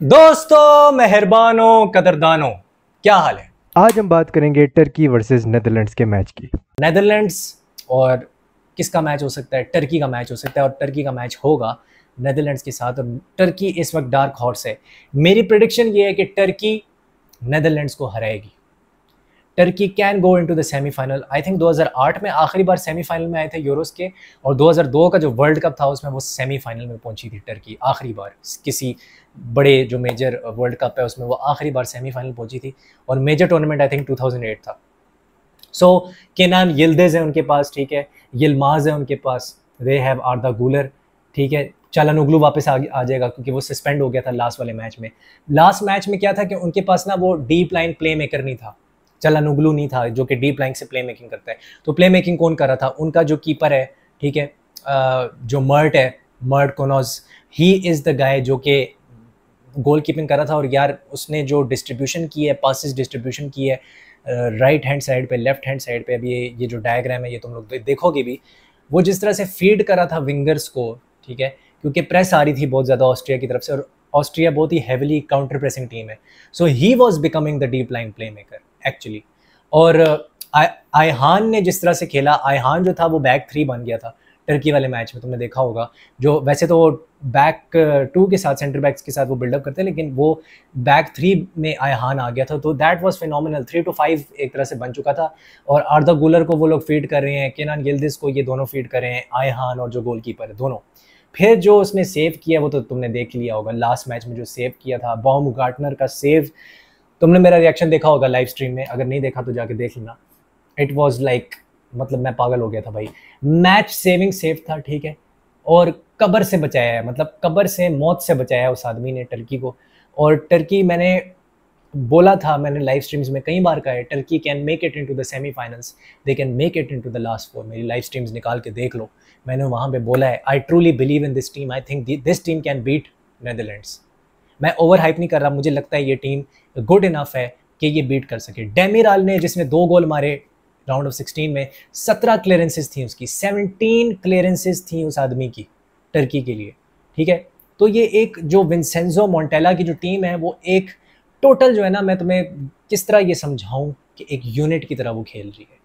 दोस्तों, मेहरबानों, कदरदानों, क्या हाल है। आज हम बात करेंगे टर्की वर्सेस नेदरलैंड्स के मैच की। नेदरलैंड्स और किसका मैच हो सकता है? टर्की का मैच हो सकता है और टर्की का मैच होगा नेदरलैंड्स के साथ। और टर्की इस वक्त डार्क हॉर्स है। मेरी प्रेडिक्शन ये है कि टर्की नेदरलैंड्स को हराएगी। Turkey can go into the semifinal. I think 2008 में आखिरी बार सेमीफाइनल में आए थे यूरोस के, और 2002 का जो वर्ल्ड कप था उसमें वो सेमीफाइनल में पहुंची थी टर्की आखिरी बार। किसी बड़े जो मेजर वर्ल्ड कप है उसमें वो आखिरी बार सेमीफाइनल पहुंची थी, और मेजर टूर्नामेंट आई थिंक 2008 था। सो केनान यिल्दिज है उनके पास, ठीक है, यिल्माज है उनके पास, दे हैव आर्दा गुलर, ठीक है। चालानोग्लू वापस आ जाएगा क्योंकि वो सस्पेंड हो गया था लास्ट वाले मैच में। लास्ट मैच में क्या था कि उनके पास ना वो डीप लाइन प्ले मेकर नहीं था, चालानोग्लू नहीं था जो कि डीप लाइन से प्ले मेकिंग करता है। तो प्ले मेकिंग कौन कर रहा था? उनका जो कीपर है, ठीक है, जो मर्ट है, मर्ट कोनोज, ही इज़ द गाय जो कि गोल कीपिंग कर रहा था। और यार उसने जो डिस्ट्रीब्यूशन की है, पासिस डिस्ट्रीब्यूशन की है राइट हैंड साइड पे, लेफ्ट हैंड साइड पे, अभी ये जो डायग्राम है ये तुम लोग देखोगे भी, वो जिस तरह से फीड कर रहा था विंगर्स को, ठीक है, क्योंकि प्रेस आ रही थी बहुत ज़्यादा ऑस्ट्रिया की तरफ से, और ऑस्ट्रिया बहुत ही हैविली काउंटर प्रेसिंग टीम है। So he was becoming the deep line playmaker actually. और आयहान ने जिस तरह से खेला, आयहान जो था वो बैक थ्री बन गया था टर्की वाले मैच में, तुमने देखा होगा। जो वैसे तो वो बैक टू के साथ, सेंटर बैक्स के साथ वो बिल्डअप करते हैं, लेकिन वो बैक थ्री में आयहान आ गया था, तो दैट वाज फिनोमिनल। 3-5 एक तरह से बन चुका था, और आर्दा गुलर को वो लोग फीड कर रहे हैं, केनान यिल्दिज को ये दोनों फीड कर रहे हैं, आयहान और जो गोलकीपर है दोनों। फिर जो उसने सेव किया वो तो तुमने देख लिया होगा, लास्ट मैच में जो सेव किया था, बाउमगार्टनर का सेव। तुमने मेरा रिएक्शन देखा होगा लाइव स्ट्रीम में, अगर नहीं देखा तो जाके देख लेना। इट वॉज लाइक, मतलब मैं पागल हो गया था भाई। मैच सेविंग सेव था, ठीक है, और कब्र से बचाया है, मतलब कब्र से, मौत से बचाया है उस आदमी ने टर्की को। और टर्की, मैंने बोला था, मैंने लाइव स्ट्रीम्स में कई बार कहा है, Turkey can make it into the semifinals, they can make it into the last four. मेरी लाइव स्ट्रीम्स निकाल के देख लो, मैंने वहाँ पे बोला है, I truly believe in this team, I think this team can beat Netherlands. मैं ओवर हाइप नहीं कर रहा, मुझे लगता है ये टीम गुड इनफ है कि ये बीट कर सके। डेमिराल ने, जिसने 2 गोल मारे राउंड ऑफ 16 में, 17 क्लियरेंसेस थी उसकी, 17 क्लियरेंसेस थी उस आदमी की टर्की के लिए, ठीक है। तो ये एक जो विंसेंजो मोंटेला की जो टीम है, वो एक टोटल जो है ना, मैं तुम्हें किस तरह ये समझाऊं कि एक यूनिट की तरह वो खेल रही है।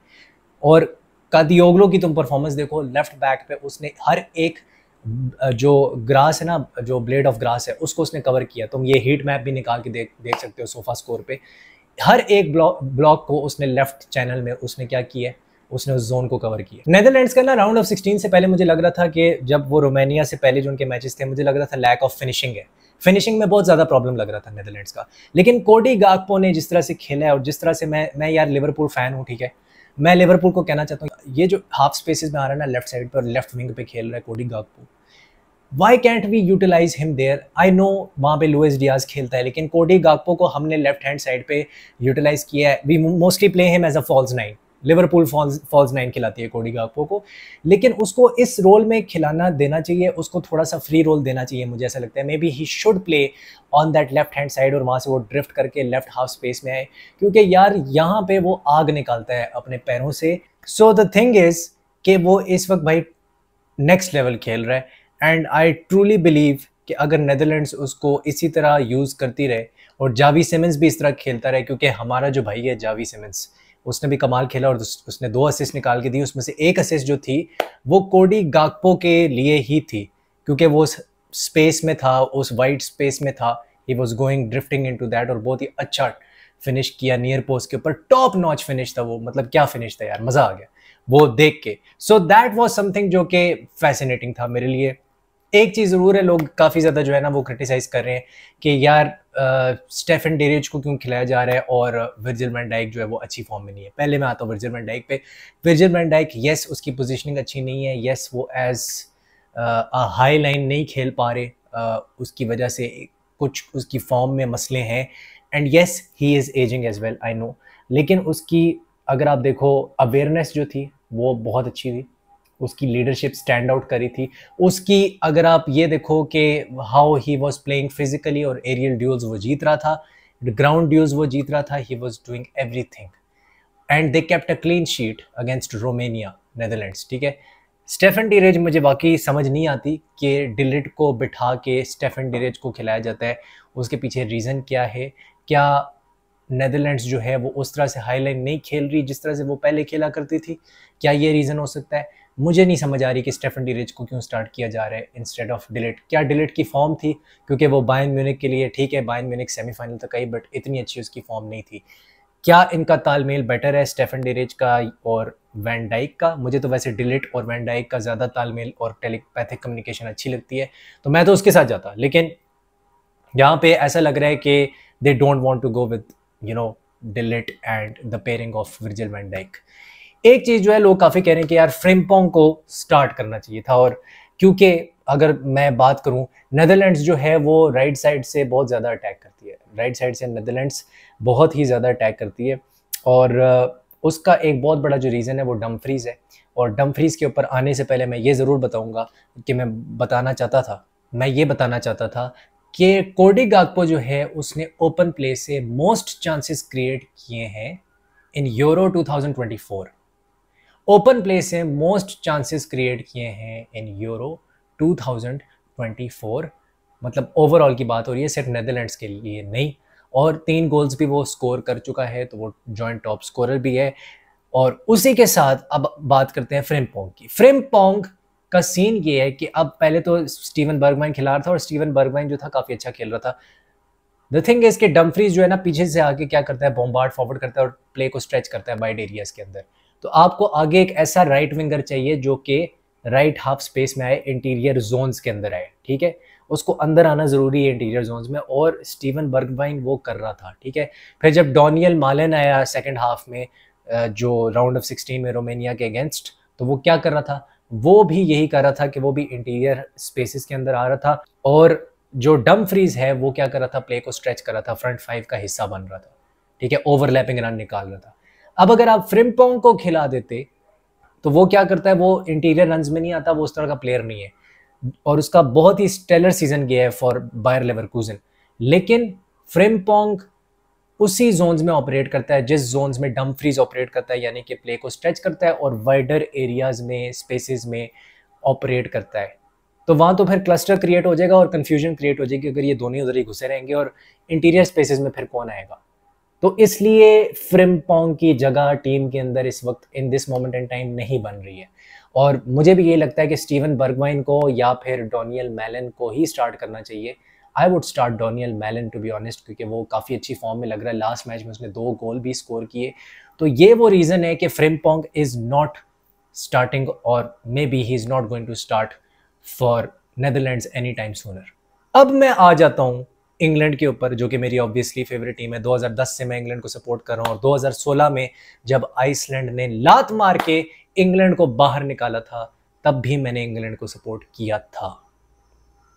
और कादियोग्लो की तुम परफॉर्मेंस देखो, लेफ्ट बैक पे उसने हर एक जो ग्रास है ना, जो ब्लेड ऑफ ग्रास है, उसको उसने कवर किया। तुम ये हीट मैप भी निकाल के देख सकते हो सोफा स्कोर पे। हर एक ब्लॉक को उसने लेफ्ट चैनल में उसने क्या किया, उसने उस जोन को कवर किया। नेदरलैंड्स का ना राउंड ऑफ 16 से पहले मुझे लग रहा था कि जब वो रोमानिया से पहले जो उनके मैचेस थे, मुझे लग रहा था लैक ऑफ फिनिशिंग है, फिनिशिंग में बहुत ज़्यादा प्रॉब्लम लग रहा था नेदरलैंड्स का। लेकिन कोडी गाकपो ने जिस तरह से खेला है, और जिस तरह से मैं यार लिवरपूल फैन हूँ, ठीक है, मैं लिवरपूल को कहना चाहता हूँ, ये जो हाफ स्पेसेस में आ रहा है ना, लेफ्ट साइड पर, लेफ्ट विंग पे खेल रहा है Cody Gakpo, why can't we utilize him there? I know वहाँ पे लुइस डियाज खेलता है, लेकिन कोडी गाकपो को हमने लेफ्ट हैंड साइड पे यूटिलाइज किया है। We mostly play him as a false nine, Liverpool false nine खिलाती है कोडी गाकपो को, लेकिन उसको इस रोल में खिलाना देना चाहिए, उसको थोड़ा सा फ्री रोल देना चाहिए, मुझे ऐसा लगता है। May be he should play on that left hand side, और वहाँ से वो ड्रिफ्ट करके लेफ्ट हाफ स्पेस में आए, क्योंकि यार यहाँ पे वो आग निकालता है अपने पैरों से। सो द थिंग इज कि वो इस वक्त भाई नेक्स्ट लेवल खेल रहा है, एंड आई ट्रूली बिलीव कि अगर नेदरलैंड्स उसको इसी तरह यूज़ करती रहे, और जावी सिमंस भी इस तरह खेलता रहे, क्योंकि हमारा जो भाई है जावी सिमंस, उसने भी कमाल खेला, और उसने 2 असिस्ट निकाल के दी, उसमें से 1 असिस्ट जो थी वो कोडी गाकपो के लिए ही थी, क्योंकि वो स्पेस में था, उस वाइड स्पेस में था, he was going drifting into that, और बहुत ही अच्छा फिनिश किया नियर पोस्ट के ऊपर, टॉप नॉच फिनिश था वो, मतलब क्या फिनिश था यार, मज़ा आ गया वो देख के। सो दैट वॉज समथिंग जो कि फैसिनेटिंग था मेरे लिए। एक चीज़ ज़रूर है, लोग काफ़ी ज़्यादा जो है ना वो क्रिटिसाइज़ कर रहे हैं कि यार स्टेफन डेरिच को क्यों खिलाया जा रहा है, और वर्जिल वैन डाइक जो है वो अच्छी फॉर्म में नहीं है। पहले मैं आता हूँ वर्जिल वैन डाइक पे। वर्जिल वैन डाइक, येस उसकी पोजीशनिंग अच्छी नहीं है, येस वो एज हाई लाइन नहीं खेल पा रहे, उसकी वजह से कुछ उसकी फॉर्म में मसले हैं, and yes he is ageing as well, I know. लेकिन उसकी अगर आप देखो अवेयरनेस जो थी वो बहुत अच्छी थी, उसकी लीडरशिप स्टैंड आउट करी थी उसकी। अगर आप ये देखो कि how he was playing physically, और एरियल ड्यूल्स वो जीत रहा था, ग्राउंड ड्यूल्स वो जीत रहा था, he was doing everything, and they kept a clean sheet against Romania, Netherlands, ठीक है। स्टेफन डिरेज मुझे वाकई समझ नहीं आती कि डिलिट को बिठा के स्टेफन डिरेज को खिलाया जाता है, उसके पीछे रीज़न क्या है? क्या नेदरलैंड्स जो है वो उस तरह से हाईलाइन नहीं खेल रही जिस तरह से वो पहले खेला करती थी? क्या ये रीज़न हो सकता है? मुझे नहीं समझ आ रही कि स्टेफन डिरेज को क्यों स्टार्ट किया जा रहा है इंस्टेड ऑफ डिलिट। क्या डिलिट की फॉर्म थी क्योंकि वो बायर्न म्यूनिख के लिए ठीक है, बायर्न म्यूनिख सेमीफाइनल तक आई बट इतनी अच्छी उसकी फॉर्म नहीं थी। क्या इनका तालमेल बेटर है स्टेफन डिरेज का और वैन डाइक का? मुझे तो वैसे डिलिट और वैन डाइक का ज़्यादा तालमेल और टेलीपैथिक कम्युनिकेशन अच्छी लगती है, तो मैं तो उसके साथ जाता। लेकिन यहाँ पे ऐसा लग रहा है कि they don't want to go with de Ligt and the pairing of Virgil van Dijk. एक चीज़ जो है लोग काफ़ी कह रहे हैं कि यार फ्रिम्पोंग को स्टार्ट करना चाहिए था, और क्योंकि अगर मैं बात करूं नेदरलैंड्स जो है वो राइट साइड से बहुत ज़्यादा अटैक करती है, राइट साइड से नेदरलैंड्स बहुत ही ज़्यादा अटैक करती है, और उसका एक बहुत बड़ा जो रीज़न है वो डमफ्रीज़ है। और डमफ्रीज़ के ऊपर आने से पहले मैं ये ज़रूर बताऊंगा कि मैं ये बताना चाहता था कि कोडी गाकपो जो है उसने ओपन प्ले से मोस्ट चांसेस क्रिएट किए हैं इन यूरो 2024। ओपन प्ले से मोस्ट चांसेस क्रिएट किए हैं इन यूरो 2024, मतलब ओवरऑल की बात हो रही है, सिर्फ नेदरलैंड्स के लिए नहीं। और 3 गोल्स भी वो स्कोर कर चुका है, तो वो जॉइंट टॉप स्कोरर भी है। और उसी के साथ अब बात करते हैं फ्रिम्पोंग की। फ्रिम्पोंग का सीन ये है कि अब पहले तो स्टीवन बर्गवाइन खिला रहा था, और स्टीवन बर्गवाइन जो था काफ़ी अच्छा खेल रहा था। द थिंग इज कि डमफ्रीज जो है ना पीछे से आके क्या करता है, बॉम्बार्ड फॉरवर्ड करता है और प्ले को स्ट्रेच करता है वाइड एरियाज के अंदर। तो आपको आगे एक ऐसा राइट विंगर चाहिए जो कि राइट हाफ स्पेस में आए, इंटीरियर जोन्स के अंदर आए, ठीक है। उसको अंदर आना ज़रूरी है इंटीरियर जोन्स में, और स्टीवन बर्गवाइन वो कर रहा था, ठीक है। फिर जब डोनियल मालन आया सेकेंड हाफ में, जो राउंड ऑफ 16 में रोमानिया के अगेंस्ट, तो वो क्या कर रहा था, वो भी यही कर रहा था कि वो भी इंटीरियर स्पेसिस के अंदर आ रहा था। और जो डमफ्रीज है वो क्या कर रहा था, प्ले को स्ट्रेच कर रहा था, फ्रंट 5 का हिस्सा बन रहा था, ठीक है, ओवरलैपिंग रन निकाल रहा था। अब अगर आप फ्रिम्पोंग को खिला देते तो वो क्या करता है, वो इंटीरियर रन्स में नहीं आता, वो उस तरह का प्लेयर नहीं है, और उसका बहुत ही स्टेलर सीजन गया है फॉर बायर लेवरकुसन। लेकिन फ्रिम्पोंग उसी जोन्स में ऑपरेट करता है जिस जोन्स में डमफ्रीज ऑपरेट करता है, यानी कि प्ले को स्ट्रेच करता है और वाइडर एरियाज में, स्पेसेस में ऑपरेट करता है। तो वहाँ तो फिर क्लस्टर क्रिएट हो जाएगा और कन्फ्यूजन क्रिएट हो जाएगी अगर ये दोनों उधर ही घुसे रहेंगे, और इंटीरियर स्पेसेस में फिर कौन आएगा। तो इसलिए फ्रिम्पोंग की जगह टीम के अंदर इस वक्त in this moment in time नहीं बन रही है। और मुझे भी ये लगता है कि स्टीवन बर्गवाइन को या फिर डोनियल मैलन को ही स्टार्ट करना चाहिए। I would start Donyell Malen to be honest, क्योंकि वो काफ़ी अच्छी फॉर्म में लग रहा है। लास्ट मैच में उसने 2 गोल भी स्कोर किए। तो ये वो रीज़न है कि फ्रिम्पोंग इज़ नॉट स्टार्टिंग, और maybe he is not going to start for Netherlands any time sooner. अब मैं आ जाता हूँ इंग्लैंड के ऊपर, जो कि मेरी ऑब्वियसली फेवरेट टीम है। 2010 से मैं इंग्लैंड को सपोर्ट कर रहा हूँ, और 2016 में जब आइसलैंड ने लात मार के इंग्लैंड को बाहर निकाला था, तब भी मैंने इंग्लैंड को सपोर्ट किया था।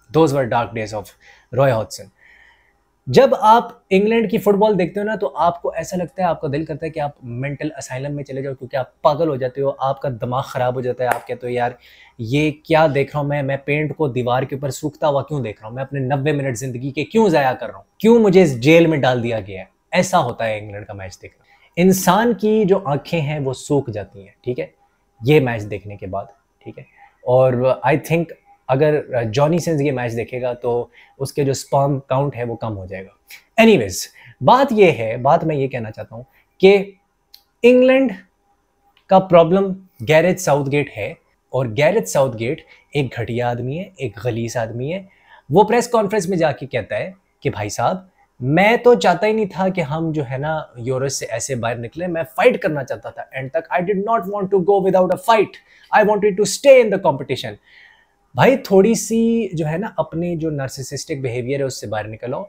Those were dark days of Roy Hodson. जब आप इंग्लैंड की फुटबॉल देखते हो ना, तो आपको ऐसा लगता है, आपका दिल करता है कि आप मेंटल असाइलम में चले जाओ, क्योंकि आप पागल हो जाते हो, आपका दिमाग ख़राब हो जाता है। आप कहते हो यार ये क्या देख रहा हूँ मैं पेंट को दीवार के ऊपर सूखता हुआ क्यों देख रहा हूँ, मैं अपने 90 मिनट ज़िंदगी के क्यों ज़ाया कर रहा हूँ, क्यों मुझे इस जेल में डाल दिया गया है। ऐसा होता है इंग्लैंड का मैच देखना। इंसान की जो आँखें हैं वो सूख जाती हैं, ठीक है, ये मैच देखने के बाद, ठीक है। और आई थिंक अगर जॉनी सिंस ये मैच देखेगा तो उसके जो स्पर्म काउंट है वो कम हो जाएगा। एनीवेज, बात मैं ये कहना चाहता हूँ कि इंग्लैंड का प्रॉब्लम गैरेथ साउथगेट है, और गैरेथ साउथगेट एक घटिया आदमी है, एक गलीस आदमी है। वो प्रेस कॉन्फ्रेंस में जाके कहता है कि भाई साहब, मैं तो चाहता ही नहीं था कि हम जो है ना यूरोस से ऐसे बाहर निकले, मैं फाइट करना चाहता था एंड तक। I did not want to go without a fight, I wanted to stay in the competition. भाई थोड़ी सी जो है ना अपनी जो नार्सिसिस्टिक बिहेवियर है उससे बाहर निकलो।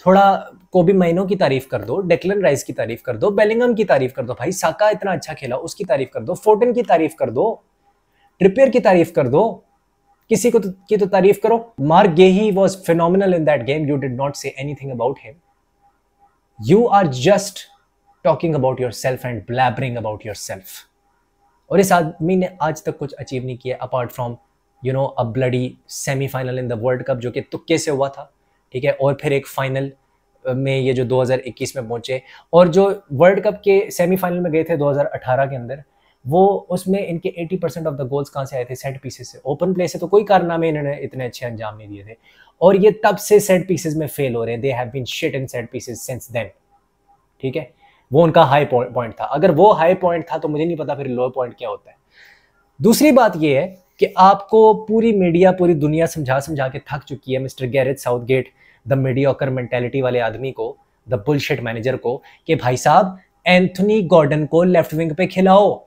थोड़ा कोबी माइनो की तारीफ कर दो, डेक्लन राइस की तारीफ कर दो, बेलिंगम की तारीफ कर दो, भाई साका इतना अच्छा खेला उसकी तारीफ कर दो, फोर्टन की तारीफ कर दो, ट्रिपियर की तारीफ कर दो, किसी को की तो तारीफ करो। Marc Guehi was phenomenal in that game, you did not say anything about him, you are just talking about yourself and blabbering about yourself. और इस आदमी ने आज तक कुछ अचीव नहीं किया apart from a bloody semifinal in the world cup, जो कि तुक्के से हुआ था, ठीक है, और फिर एक फाइनल में ये जो 2021 में पहुंचे, और जो वर्ल्ड कप के सेमीफाइनल में गए थे 2018 के अंदर, वो उसमें इनके 80% ऑफ द गोल्स कहाँ से आए थे? सेट पीसेस से। ओपन प्ले से तो कोई कारनामे इन्होंने इतने अच्छे अंजाम नहीं दिए थे, और ये तब से सेट पीसेस में फेल हो रहे हैं। They have been shit in set pieces since then. ठीक है, वो उनका हाई पॉइंट था। अगर वो हाई पॉइंट था तो मुझे नहीं पता फिर लो पॉइंट क्या होता है। दूसरी बात ये है कि आपको पूरी मीडिया, पूरी दुनिया समझा समझा के थक चुकी है mister Gareth Southgate, the mediocre mentality वाले आदमी को, द बुलशिट मैनेजर को, कि भाई साहब एंथनी गॉर्डन को लेफ्ट विंग पे खिलाओ,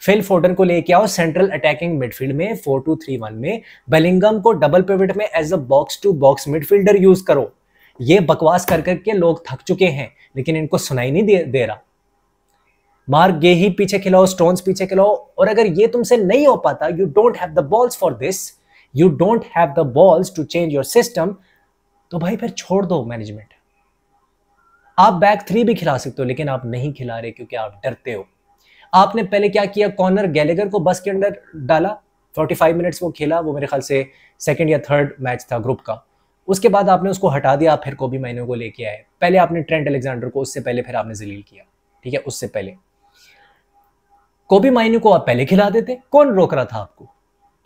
फिल फोर्डन को लेके आओ सेंट्रल अटैकिंग मिडफील्ड में 4-2-3-1 में, बेलिंगम को डबल पिवट में as a box to box midfielder use करो। ये बकवास कर करके लोग थक चुके हैं, लेकिन इनको सुनाई नहीं दे रहा। मार्क गेही पीछे खिलाओ, स्टोन्स पीछे खिलाओ, और अगर ये तुमसे नहीं हो पाता, you don't have the balls for this, you don't have the balls to change your system, तो भाई फिर छोड़ दो मैनेजमेंट। आप बैक 3 भी खिला सकते हो, लेकिन आप नहीं खिला रहे क्योंकि आप डरते हो। आपने पहले क्या किया? कॉनर गैलेगर को बस के अंदर डाला, 45 मिनट्स वो खेला, वो मेरे ख्याल से सेकंड या थर्ड मैच था ग्रुप का। उसके बाद आपने उसको हटा दिया, फिर कोबी माइनो को लेके आए। पहले आपने ट्रेंट अलेक्जेंडर को, उससे पहले फिर आपने जलील किया। ठीक है, उससे पहले कोबी माइनो को आप पहले खिला देते। कौन रोक रहा था आपको?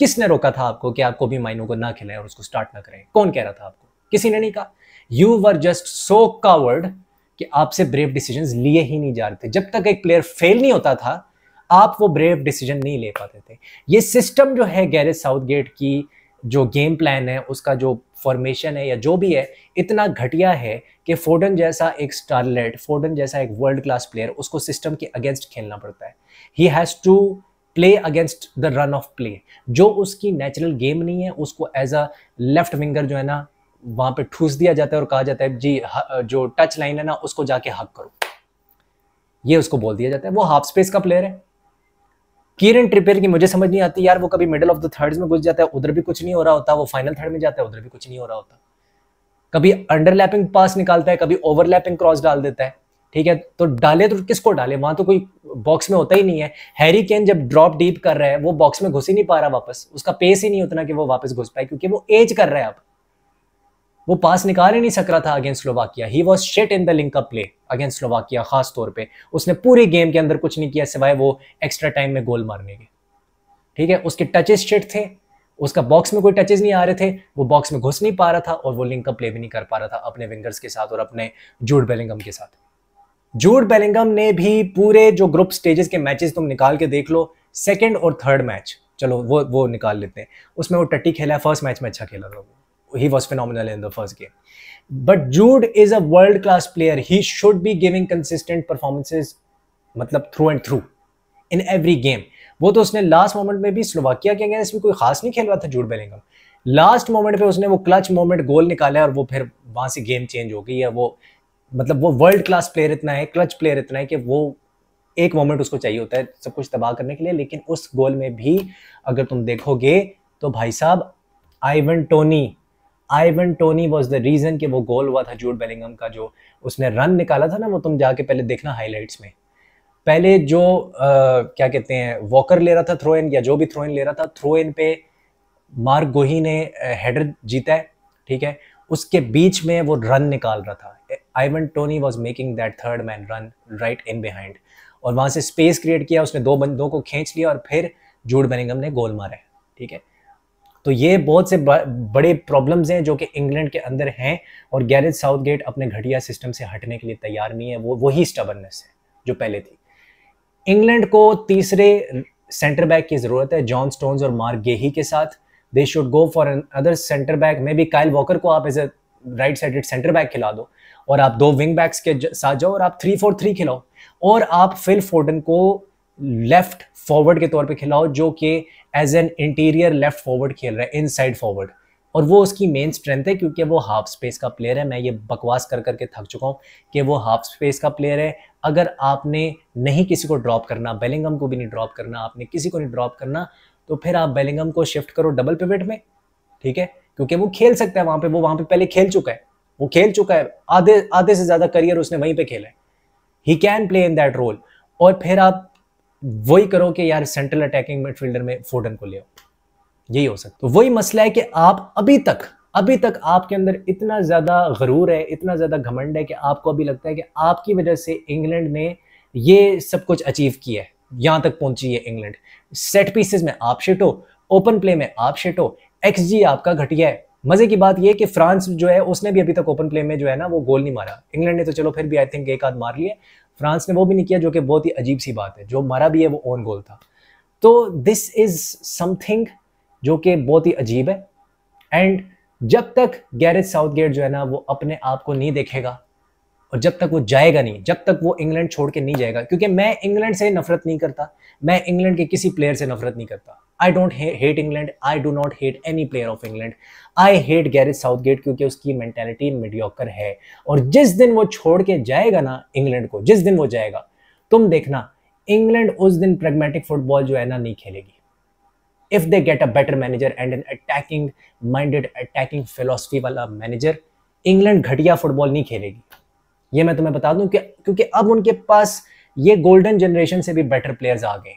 किसने रोका था आपको कि आप कोबी माइनो को ना खिलाएं और उसको स्टार्ट ना करें? कौन कह रहा था आपको? किसी ने नहीं कहा। You were just so coward कि आपसे ब्रेव डिसीजंस लिए ही नहीं जा रहे थे। जब तक एक प्लेयर फेल नहीं होता था, आप वो ब्रेव डिसीजन नहीं ले पाते थे। ये सिस्टम जो है गैरेथ साउथगेट की, जो गेम प्लान है, उसका जो फॉर्मेशन है या जो भी है, इतना घटिया है कि फोर्डन जैसा एक स्टारलेट, फोर्डन जैसा एक वर्ल्ड क्लास प्लेयर, उसको सिस्टम के अगेंस्ट खेलना पड़ता है। He has to play against the run of play, जो उसकी नेचुरल गेम नहीं है। उसको एज अ लेफ्ट विंगर जो है ना, वहां पे ठूस दिया जाता है और कहा जाता है जी जो टच लाइन है ना, उसको जाके हक करो, ये उसको बोल दिया जाता है। वो हाफ स्पेस का प्लेयर है। कीरन ट्रिपियर की मुझे समझ नहीं आती यार, वो कभी मिडल ऑफ द थर्ड्स में घुस जाता है, उधर भी कुछ नहीं हो रहा होता, वो फाइनल थर्ड में जाता है, उधर भी कुछ नहीं हो रहा होता। कभी अंडरलैपिंग पास निकालता है, कभी ओवरलैपिंग क्रॉस डाल देता है। ठीक है, तो डाले तो किसको डाले? वहां तो कोई बॉक्स में होता ही नहीं है। हैरी केन जब ड्रॉप डीप कर रहा है, वो बॉक्स में घुस ही नहीं पा रहा वापस, उसका पेस ही नहीं उतना कि वो वापस घुस पाए, क्योंकि वो एज कर रहा है। अब वो पास निकाल ही नहीं सक रहा था against Slovakia. He was shit in the link up play against Slovakia. खास तौर पे उसने पूरी गेम के अंदर कुछ नहीं किया सिवाय वो एक्स्ट्रा टाइम में गोल मारने के। ठीक है, उसके टचेस शिट थे, उसका बॉक्स में कोई टचेस नहीं आ रहे थे, वो बॉक्स में घुस नहीं पा रहा था, और वो लिंक अप प्ले भी नहीं कर पा रहा था अपने विंगर्स के साथ और अपने जूड बेलिंगम के साथ। जूड बेलिंगम ने भी पूरे जो ग्रुप स्टेजेस के मैचेस तुम निकाल के देख लो, सेकंड और थर्ड मैच, चलो वो निकाल लेते हैं, उसमें वो टट्टी खेला है। फर्स्ट मैच में अच्छा खेला था, he was phenomenal in the first game, but Jude is a world class player. He should be giving consistent performances, मतलब through and through in every game. वो तो उसने लास्ट मोमेंट में भी स्लोवाकिया के अगेंस्ट भी कोई खास नहीं खेल रहा था जूड बेलिंगम। लास्ट मोमेंट पे उसने वो क्लच मोमेंट गोल निकाला है, और वो फिर वहां से गेम चेंज हो गई है। वो मतलब वो वर्ल्ड क्लास प्लेयर इतना है, क्लच प्लेयर इतना है कि वो एक मोमेंट उसको चाहिए होता है सब कुछ तबाह करने के लिए। लेकिन उस गोल में भी अगर तुम देखोगे तो भाई साहब, Ivan Toney was the reason कि वो गोल हुआ था जूड बेलिंगम का। जो उसने रन निकाला था ना, वो तुम जाके पहले देखना हाईलाइट्स में। पहले जो क्या कहते हैं, वॉकर ले रहा था थ्रो इन, या जो भी थ्रो इन ले रहा था, थ्रो इन पे मार्क गोही ने हेडर जीता है। ठीक है, उसके बीच में वो रन निकाल रहा था। Ivan Toney was making that third man run right in behind, और वहां से स्पेस क्रिएट किया, उसने 2 बंदों को खींच लिया और फिर जूड बेलिंगम ने गोल मारा है। ठीक है, तो ये बहुत से बड़े प्रॉब्लम्स हैं जो कि इंग्लैंड के अंदर हैं, और गैरेथ साउथगेट अपने घटिया सिस्टम से हटने के लिए तैयार नहीं है। वो वही स्टबर्ननेस है जो पहले थी। इंग्लैंड को तीसरे सेंटर बैक की जरूरत है, जॉन स्टोन्स और मार्क गेही के साथ। They should go for other centre back, maybe बी काइल वॉकर को आप as a right sided centre back खिला दो, और आप 2 विंग बैक्स के साथ जाओ और आप 3-4-3 खिलाओ, और आप फिल फोर्डन को लेफ्ट फॉरवर्ड के तौर पे खिलाओ, जो कि as an interior left forward खेल रहा है, इनसाइड फॉरवर्ड, और वो उसकी मेन स्ट्रेंथ है क्योंकि वो हाफ स्पेस का प्लेयर है। मैं ये बकवास कर करके थक चुका हूँ कि वो हाफ स्पेस का प्लेयर है। अगर आपने नहीं किसी को ड्रॉप करना, बेलिंगम को भी नहीं ड्रॉप करना, आपने किसी को नहीं ड्रॉप करना, तो फिर आप बेलिंगम को शिफ्ट करो डबल पिवट में। ठीक है, क्योंकि वो खेल सकता है वहां पे, वो वहां पे पहले खेल चुका है, वो खेल चुका है, आधे से ज्यादा करियर उसने वहीं पे खेला है। He can play in that role, और फिर आप वही करो कि यार सेंट्रल अटैकिंग मिडफील्डर में फोर्डन को ले आओ, यही हो सकता। तो वही मसला है कि आप अभी तक आपके अंदर इतना ज्यादा गरूर है, इतना ज्यादा घमंड है कि आपको अभी लगता है कि आपकी वजह से इंग्लैंड ने ये सब कुछ अचीव किया है। यहां तक पहुंची है इंग्लैंड। सेट पीसेस में आप शिट हो, ओपन प्ले में आप शिट हो, एक्सजी आपका घटिया है। मजे की बात यह कि फ्रांस जो है उसने भी अभी तक ओपन प्ले में जो है ना वो गोल नहीं मारा। इंग्लैंड ने तो चलो फिर भी आई थिंक एक आध मार लिया, फ्रांस ने वो भी नहीं किया, जो कि बहुत ही अजीब सी बात है। जो मारा भी है वो ओन गोल था। तो दिस इज समथिंग जो कि बहुत ही अजीब है। एंड जब तक गैरेथ साउथगेट जो है ना वो अपने आप को नहीं देखेगा और जब तक वो जाएगा नहीं, जब तक वो इंग्लैंड छोड़ के नहीं जाएगा, क्योंकि मैं इंग्लैंड से नफरत नहीं करता, मैं इंग्लैंड के किसी प्लेयर से नफरत नहीं करता। I don't hate England, I do not hate any player of England, I hate Gareth Southgate, क्योंकि उसकी मेंटेलिटी मीडियोकर है। और जिस दिन वो छोड़ के जाएगा ना इंग्लैंड को, जिस दिन वो जाएगा, तुम देखना इंग्लैंड उस दिन प्रैग्मेटिक फुटबॉल जो है ना नहीं खेलेगी। If they get a better manager and an attacking minded, attacking philosophy वाला मैनेजर, इंग्लैंड घटिया फुटबॉल नहीं खेलेगी। ये मैं तुम्हें बता दूं कि क्योंकि अब उनके पास ये गोल्डन जनरेशन से भी बेटर प्लेयर्स आ गए।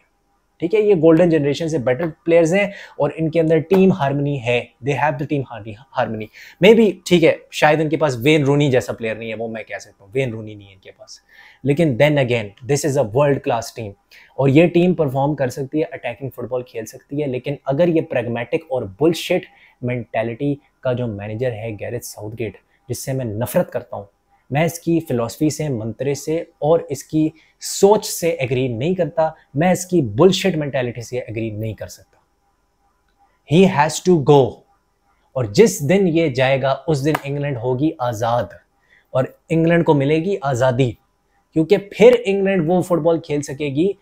ठीक है, ये गोल्डन जनरेशन से बेटर प्लेयर्स हैं और इनके अंदर टीम हार्मनी है। They have the team harmony. May be ठीक है, शायद इनके पास वेन रूनी जैसा प्लेयर नहीं है, वो मैं कह सकता हूँ, वेन रूनी नहीं है इनके पास, लेकिन then again this is a world class team और ये टीम परफॉर्म कर सकती है, अटैकिंग फुटबॉल खेल सकती है। लेकिन अगर ये प्रैग्मेटिक और बुलशिट मेंटालिटी का जो मैनेजर है गैरेथ साउथगेट, जिससे मैं नफरत करता हूँ, मैं इसकी फिलॉसफी से, मंत्रे से और इसकी सोच से एग्री नहीं करता, मैं इसकी बुलशिट मेंटालिटी से एग्री नहीं कर सकता। He has to go. और जिस दिन ये जाएगा उस दिन इंग्लैंड होगी आजाद और इंग्लैंड को मिलेगी आजादी, क्योंकि फिर इंग्लैंड वो फुटबॉल खेल सकेगी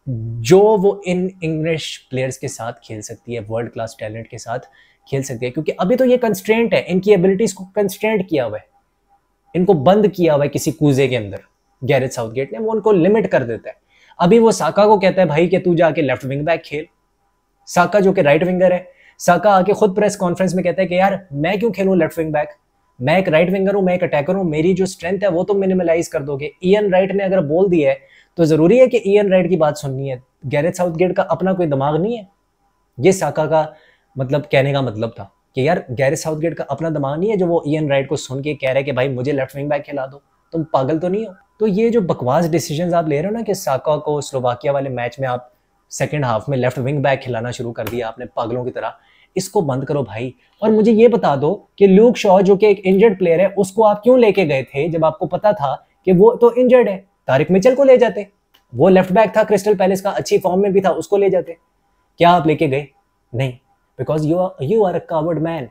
जो वो इन इंग्लिश प्लेयर्स के साथ खेल सकती है, वर्ल्ड क्लास टैलेंट के साथ खेल सकती है। क्योंकि अभी तो ये कंस्ट्रेंट है, इनकी एबिलिटीज को कंस्ट्रेंट किया हुआ है, इनको बंद किया हुआ है किसी कूजे के अंदर। गैरेथ साउथगेट ने वो उनको लिमिट कर देता है। अभी वो साका को कहता है भाई कि तू जाके लेफ्ट विंग बैक खेल। साका जो कि राइट विंगर है, साका आके खुद प्रेस कॉन्फ्रेंस में कहता है कि यार मैं क्यों खेलूं लेफ्ट विंग बैक, मैं एक राइट विंगर हूं, मैं एक अटैकर हूं, मेरी जो स्ट्रेंथ है वो तो मिनिमलाइज कर दोगे। इयन राइट ने अगर बोल दिया है तो जरूरी है कि इयन राइट की बात सुननी है। गैरेथ साउथगेट का अपना कोई दिमाग नहीं है। ये साका का मतलब कहने का मतलब था कि यार गैरेथ साउथगेट का अपना दिमाग नहीं है जो वो इयन राइट को सुन के कह रहा है कि भाई मुझे लेफ्ट विंग बैक खिला दो, तुम पागल तो नहीं हो। तो ये जो बकवास डिसीजंस आप ले रहे हो ना कि साका को स्लोवाकिया वाले मैच में आप सेकंड हाफ में लेफ्ट विंग बैक खिलाना शुरू कर दिया आपने पागलों की तरह, इसको बंद करो भाई। और मुझे ये बता दो कि ल्यूक शॉ जो कि एक इंजर्ड प्लेयर है, उसको आप क्यों लेके गए थे जब आपको पता था कि वो तो इंजर्ड है। तारिक मिचेल को ले जाते, वो लेफ्ट बैक था क्रिस्टल पैलेस का, अच्छी फॉर्म में भी था, उसको ले जाते। क्या आप लेके गए? नहीं, because you are a coward man,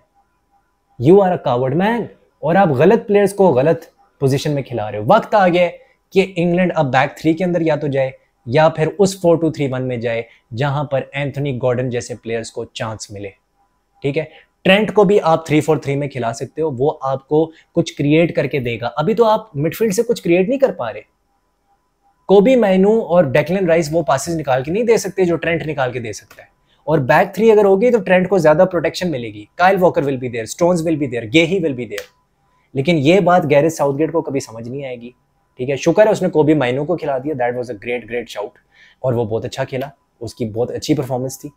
you are a coward man. और आप गलत प्लेयर्स को गलत पोजीशन में खिला रहे हो। वक्त आ गया कि इंग्लैंड अब बैक थ्री के अंदर या तो जाए या फिर उस 4-2-3-1 में जाए जहां पर एंथनी गॉर्डन जैसे प्लेयर्स को चांस मिले। ठीक है, ट्रेंट को भी आप 3-4-3 में खिला सकते हो, वो आपको कुछ क्रिएट करके देगा। अभी तो आप मिडफील्ड से कुछ क्रिएट नहीं कर पा रहे। कोबी मैनू और डेक्लन राइस वो पासेस निकाल के नहीं दे सकते जो ट्रेंट निकाल के दे सकता है। और बैक थ्री अगर होगी तो ट्रेंट को ज्यादा प्रोटेक्शन मिलेगी, Kyle Walker will be there, Stones will be there, Guehi will be there. लेकिन ये बात गैरेथ साउथगेट को कभी समझ नहीं आएगी। ठीक है, शुक्र है उसने कोबी माइनो को खिला दिया, that was a great shout, और वो बहुत अच्छा खेला, उसकी बहुत अच्छी परफॉर्मेंस थी।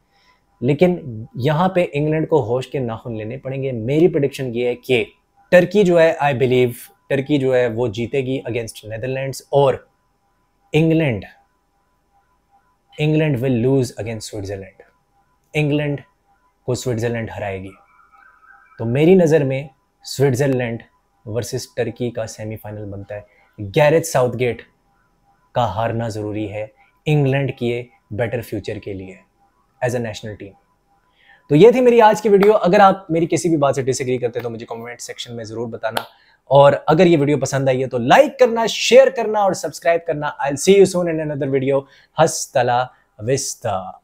लेकिन यहाँ पे इंग्लैंड को होश के नाखून लेने पड़ेंगे। मेरी प्रेडिक्शन ये है कि टर्की जो है, आई बिलीव टर्की जो है वो जीतेगी अगेंस्ट नेदरलैंड्स, और England will lose against Switzerland. England को स्विट्जरलैंड हराएगी। तो मेरी नज़र में स्विट्जरलैंड वर्सेस टर्की का सेमीफाइनल बनता है। गैरेथ साउथगेट का हारना ज़रूरी है इंग्लैंड के बेटर फ्यूचर के लिए एज अ नेशनल टीम। तो ये थी मेरी आज की वीडियो। अगर आप मेरी किसी भी बात से डिसएग्री करते हैं तो मुझे कमेंट सेक्शन में ज़रूर बताना, और अगर ये वीडियो पसंद आई है तो लाइक करना, शेयर करना और सब्सक्राइब करना। I will see you soon in another video. हस्तला विस्ता।